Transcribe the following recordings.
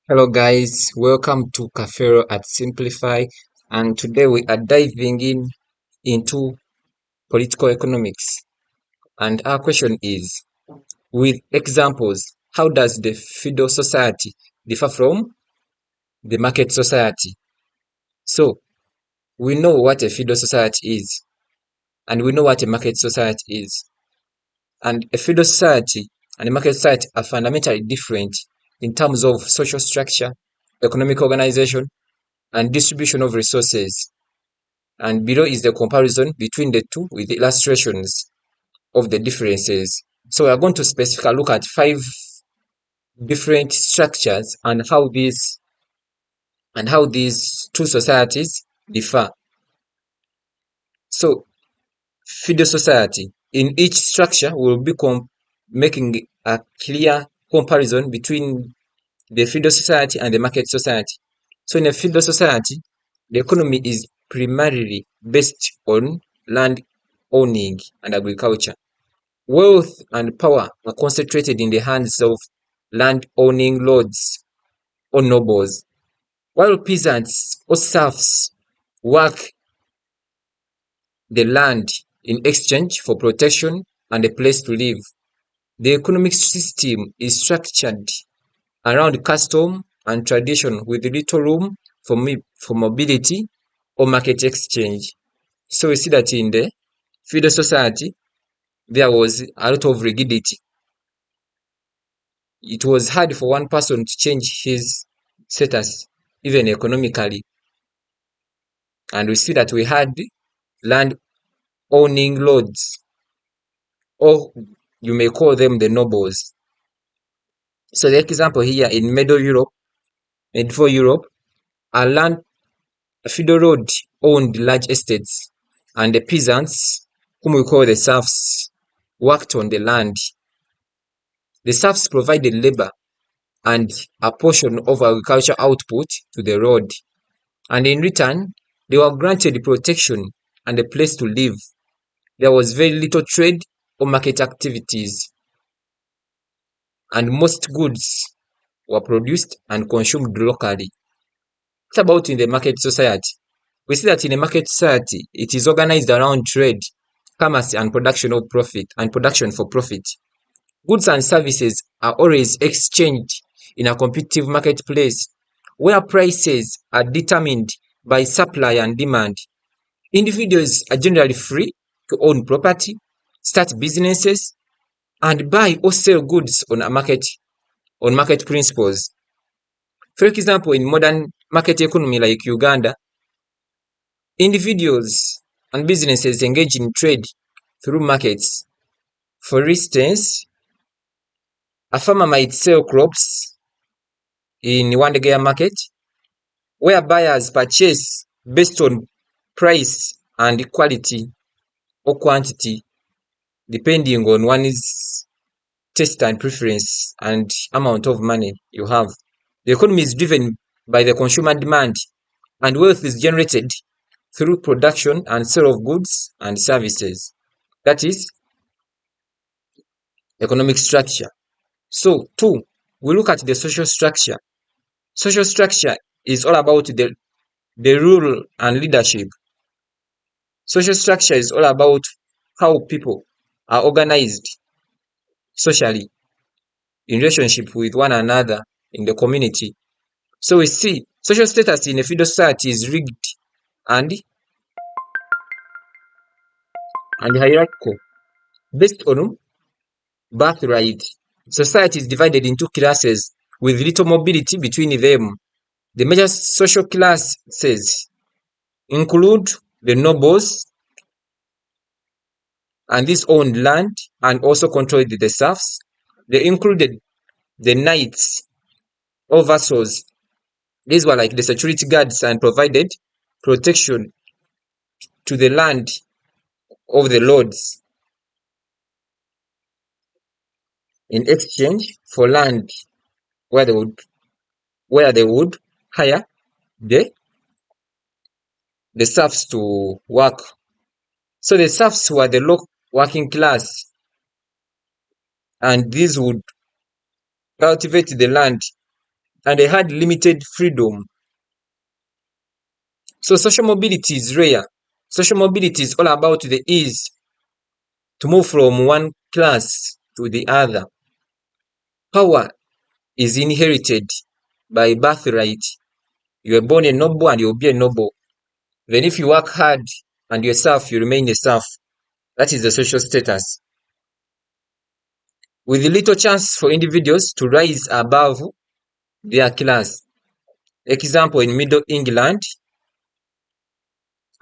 Hello guys, welcome to Cafero at Simplify, and today we are diving into political economics. And our question is, with examples, how does the feudal society differ from the market society? So we know what a feudal society is, and we know what a market society is. And a feudal society and a market society are fundamentally different in terms of social structure, economic organization, and distribution of resources. And below is the comparison between the two with illustrations of the differences. So we are going to specifically look at 5 different structures and how these two societies differ. So feudal society, in each structure will be making a clear comparison between the feudal society and the market society. So in a feudal society, the economy is primarily based on land owning and agriculture. Wealth and power are concentrated in the hands of land-owning lords or nobles, while peasants or serfs work the land in exchange for protection and a place to live. The economic system is structured around custom and tradition with little room for mobility or market exchange. So we see that in the feudal society, there was a lot of rigidity. It was hard for one person to change his status, even economically. And we see that we had land owning lords, or you may call them the nobles. So the example here in medieval Europe, a feudal lord owned large estates, and the peasants, whom we call the serfs, worked on the land. The serfs provided labor and a portion of agricultural output to the lord, and in return, they were granted protection and a place to live. There was very little trade or market activities, and most goods were produced and consumed locally. What about in the market society? We see that in a market society, it is organized around trade, commerce, and production for profit. Goods and services are always exchanged in a competitive marketplace where prices are determined by supply and demand. Individuals are generally free to own property, start businesses, and buy or sell goods on market principles. For example, in modern market economy like Uganda, individuals and businesses engage in trade through markets. For instance, a farmer might sell crops in one Wandegeya market where buyers purchase based on price and quality or quantity depending on one's taste and preference and amount of money you have. The economy is driven by the consumer demand, and wealth is generated through production and sale of goods and services. That is economic structure. So, two, we look at the social structure. Social structure is all about the rule and leadership. Social structure is all about how people are organized socially in relationship with one another in the community. So we see social status in a feudal society is rigged and, and hierarchical based on birthright. Society is divided into classes with little mobility between them. The major social classes include the nobles, and these owned land and also controlled the serfs. They included the knights or vassals. These were like the security guards and provided protection to the land of the lords in exchange for land where they would where they would hire the the serfs to work. So the serfs were the low working class, and these would cultivate the land and they had limited freedom. So social mobility is rare. Social mobility is all about the ease to move from one class to the other. Power is inherited by birthright. You are born a noble and you will be a noble. Then if you work hard and you're a serf, you remain a serf. That is the social status. With little chance for individuals to rise above their class. Example, in Middle England,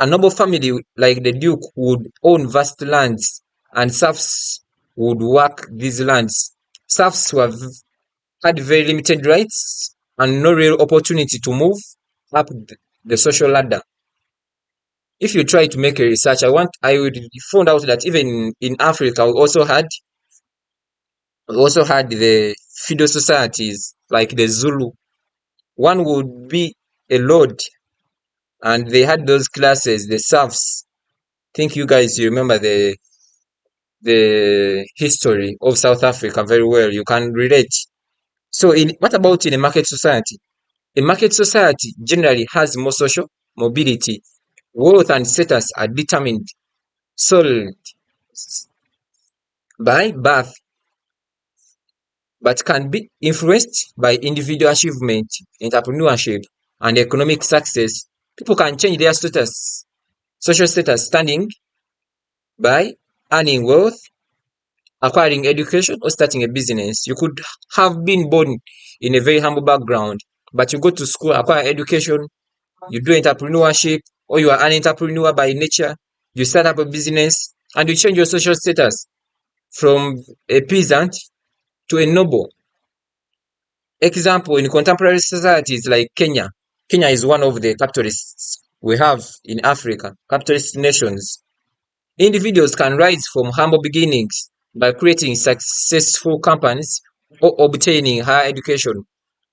a noble family like the Duke would own vast lands and serfs would work these lands. Serfs had very limited rights and no real opportunity to move up the social ladder. If you try to make a research, I would find out that even in Africa, we also had the feudal societies like the Zulu. One would be a lord, and they had those classes, the serfs. Think you guys you remember the history of South Africa very well. You can relate. So, what about in a market society? A market society generally has more social mobility. Wealth and status are determined solely by birth, but can be influenced by individual achievement, entrepreneurship, and economic success. People can change their status, social status, standing by earning wealth, acquiring education, or starting a business. You could have been born in a very humble background, but you go to school, acquire education, you do entrepreneurship, or you are an entrepreneur by nature, you start up a business, and you change your social status from a peasant to a noble. Example, in contemporary societies like Kenya, Kenya is one of the capitalists we have in Africa, capitalist nations. Individuals can rise from humble beginnings by creating successful companies or obtaining higher education.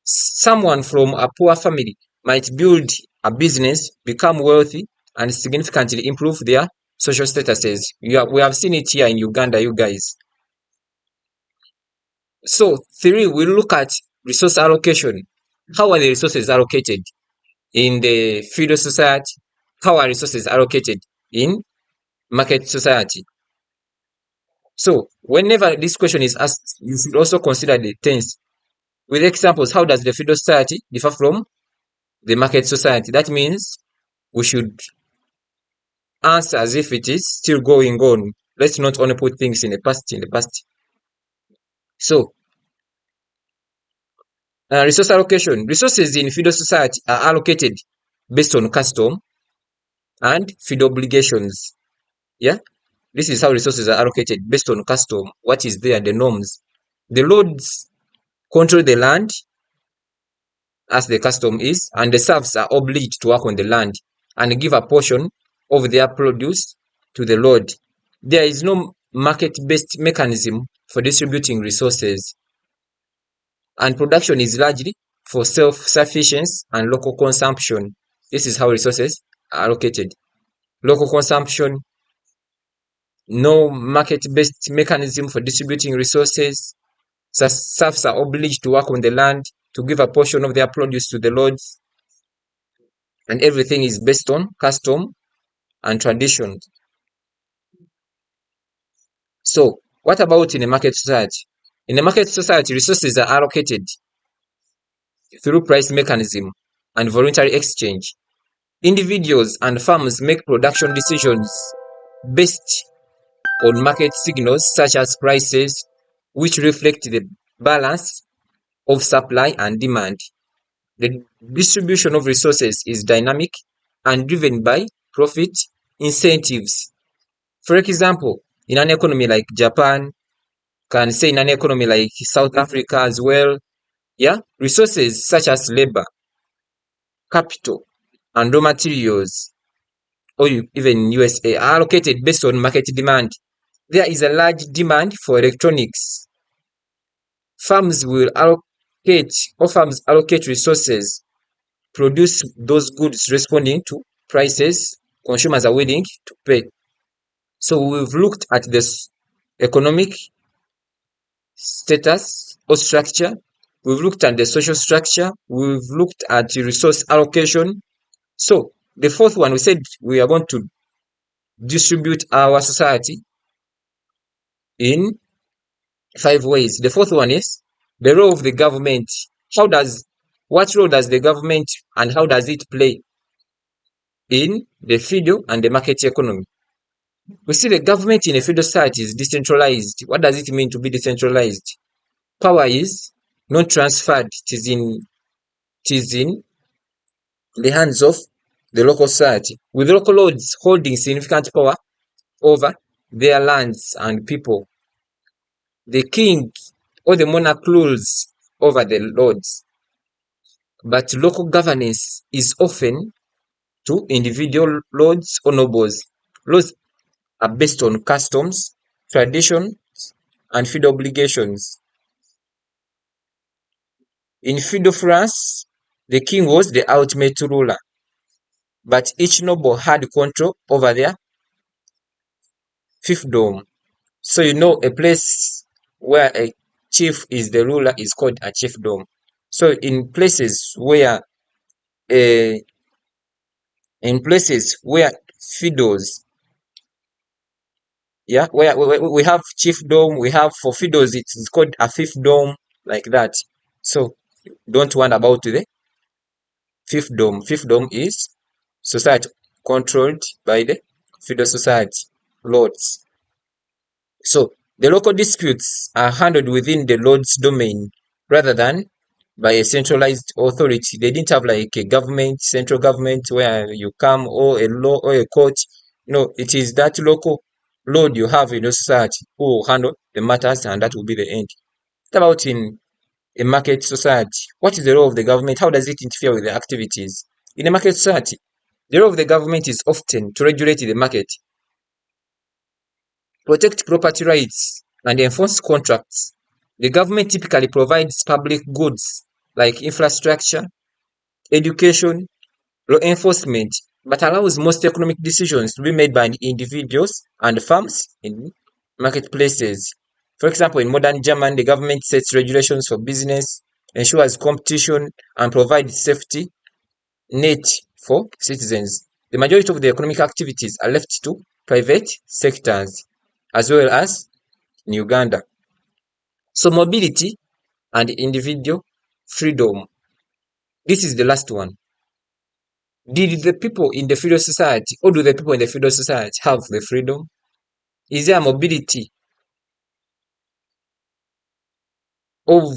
Someone from a poor family might build a business, become wealthy, and significantly improve their social statuses. We have seen it here in Uganda, you guys. So, 3, we look at resource allocation. How are the resources allocated in the feudal society? How are resources allocated in market society? So, whenever this question is asked, you should also consider the tense. With examples, how does the feudal society differ from the market society? That means we should answer as if it is still going on. Let's not only put things in the past. So, resource allocation. Resources in feudal society are allocated based on custom and feudal obligations. Yeah, this is how resources are allocated based on custom. What is there, the norms. The lords control the land as the custom is, and the serfs are obliged to work on the land and give a portion of their produce to the lord. There is no market-based mechanism for distributing resources, and production is largely for self-sufficiency and local consumption. This is how resources are allocated. Local consumption, no market-based mechanism for distributing resources. Serfs are obliged to work on the land to give a portion of their produce to the lords, and everything is based on custom and tradition. So, what about in a market society? In a market society, resources are allocated through price mechanism and voluntary exchange. Individuals and firms make production decisions based on market signals such as prices, which reflect the balance of supply and demand. The distribution of resources is dynamic and driven by profit incentives. For example, in an economy like Japan, can say in an economy like South Africa as well, yeah, resources such as labor, capital, and raw materials, or even USA, are allocated based on market demand. There is a large demand for electronics. Firms allocate resources, produce those goods responding to prices consumers are willing to pay. So we've looked at this economic status or structure. we've looked at the social structure, we've looked at resource allocation. So the fourth one, we said we are going to distribute our society in 5 ways. The fourth one is the role of the government. What role does the government and how does it play in the feudal and the market economy? We see the government in a feudal society is decentralized. What does it mean to be decentralized? Power is not transferred. It is in the hands of the local society, with local lords holding significant power over their lands and people. The king or the monarch rules over the lords, but local governance is often to individual lords or nobles. Laws are based on customs, traditions, and feudal obligations. In feudal France, the king was the ultimate ruler, but each noble had control over their fiefdom. So a place where a chief is the ruler is called a chiefdom. So in places where feudals, where we have chiefdom, we have for feudals it's called a fiefdom, like that. So don't worry about the fiefdom. Fiefdom is society controlled by the feudal society lords. So the local disputes are handled within the lord's domain rather than by a centralized authority. They didn't have like a government, central government where you come, or a law or a court. No, it is that local lord you have in your society who will handle the matters, and that will be the end. What about in a market society? What is the role of the government? How does it interfere with the activities? In a market society, the role of the government is often to regulate the market, protect property rights, and enforce contracts. The government typically provides public goods like infrastructure, education, law enforcement, but allows most economic decisions to be made by individuals and firms in marketplaces. For example, in modern Germany, the government sets regulations for business, ensures competition, and provides safety net for citizens. The majority of the economic activities are left to private sectors, as well as in Uganda. So mobility and individual freedom. This is the last one. Did the people in the feudal society, or do the people in the feudal society have the freedom? Is there mobility of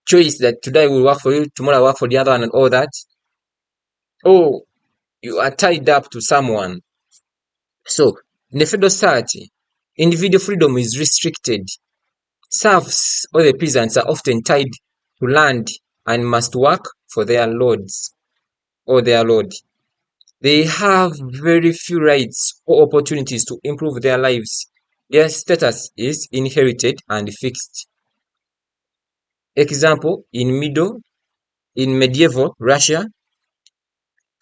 choice that today will work for you, tomorrow work for the other one, and all that? Or you are tied up to someone? So in the feudal society, individual freedom is restricted. Serfs or the peasants are often tied to land and must work for their lords or their lord. They have very few rights or opportunities to improve their lives. Their status is inherited and fixed. Example, in medieval Russia,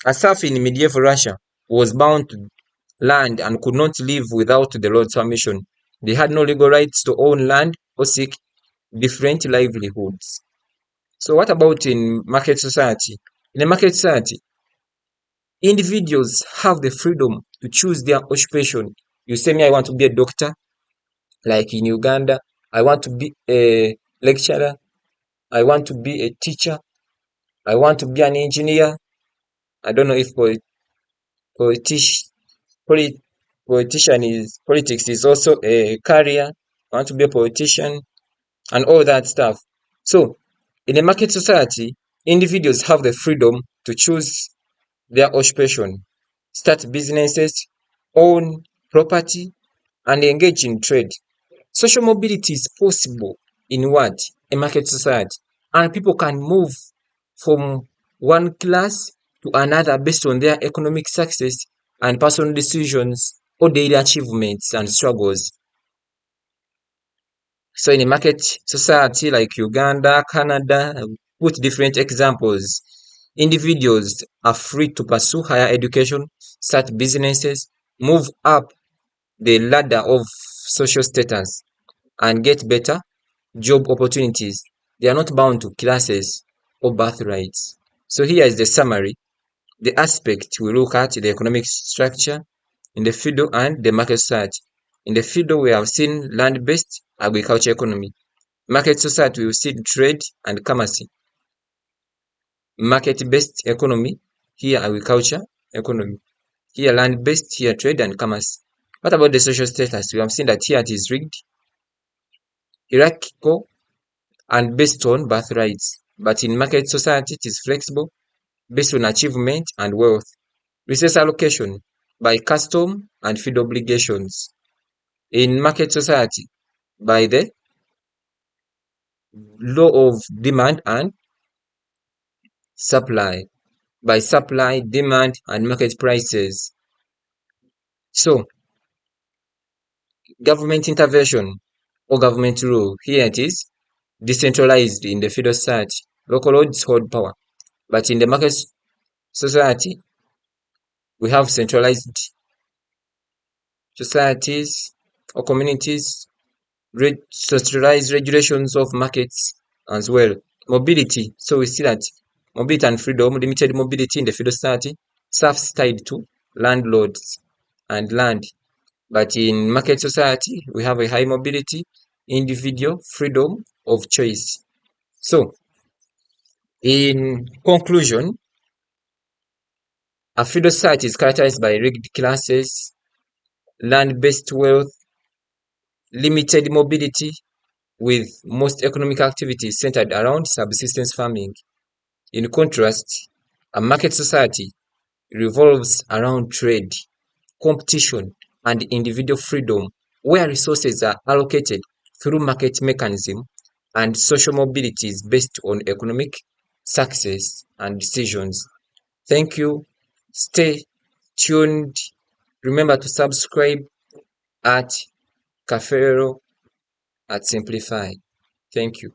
a serf in medieval Russia was bound to land and could not live without the lord's permission. They had no legal rights to own land or seek different livelihoods. So what about in market society? In a market society, individuals have the freedom to choose their occupation. You say, me, I want to be a doctor, like in Uganda. I want to be a lecturer. I want to be a teacher. I want to be an engineer. I don't know if politics is also a career. I want to be a politician and all that stuff. So, in a market society, individuals have the freedom to choose their occupation, start businesses, own property, and engage in trade. Social mobility is possible in what? A market society. And people can move from one class to another based on their economic success and personal decisions or daily achievements and struggles. So in a market society like Uganda, Canada, put different examples. Individuals are free to pursue higher education, start businesses, move up the ladder of social status, and get better job opportunities. They are not bound to classes or birthrights. So here is the summary. The aspect we look at the economic structure in the feudal and the market society. In the feudal, we have seen land-based agriculture economy. Market society, we have seen trade and commerce. Market-based economy, here agriculture economy. Here land-based, here trade and commerce. What about the social status? We have seen that here it is rigged, hierarchical, and based on birthrights. But in market society, it is flexible, based on achievement and wealth. Resource allocation by custom and feed obligations. In market society, by the law of demand and supply, by supply, demand, and market prices. So, government intervention or government rule, here it is decentralized in the feudal society. Local lords hold power. But in the market society, we have centralized societies or communities, centralized regulations of markets as well. Mobility. So we see that mobility and freedom, limited mobility in the feudal society, serfs tied to landlords and land. But in market society, we have a high mobility, individual freedom of choice. So, in conclusion, a feudal society is characterized by rigged classes, land-based wealth, limited mobility, with most economic activities centered around subsistence farming. In contrast, a market society revolves around trade, competition, and individual freedom, where resources are allocated through market mechanism and social mobility is based on economic success and decisions. Thank you. Stay tuned. Remember to subscribe at Cafero at Simplify. Thank you.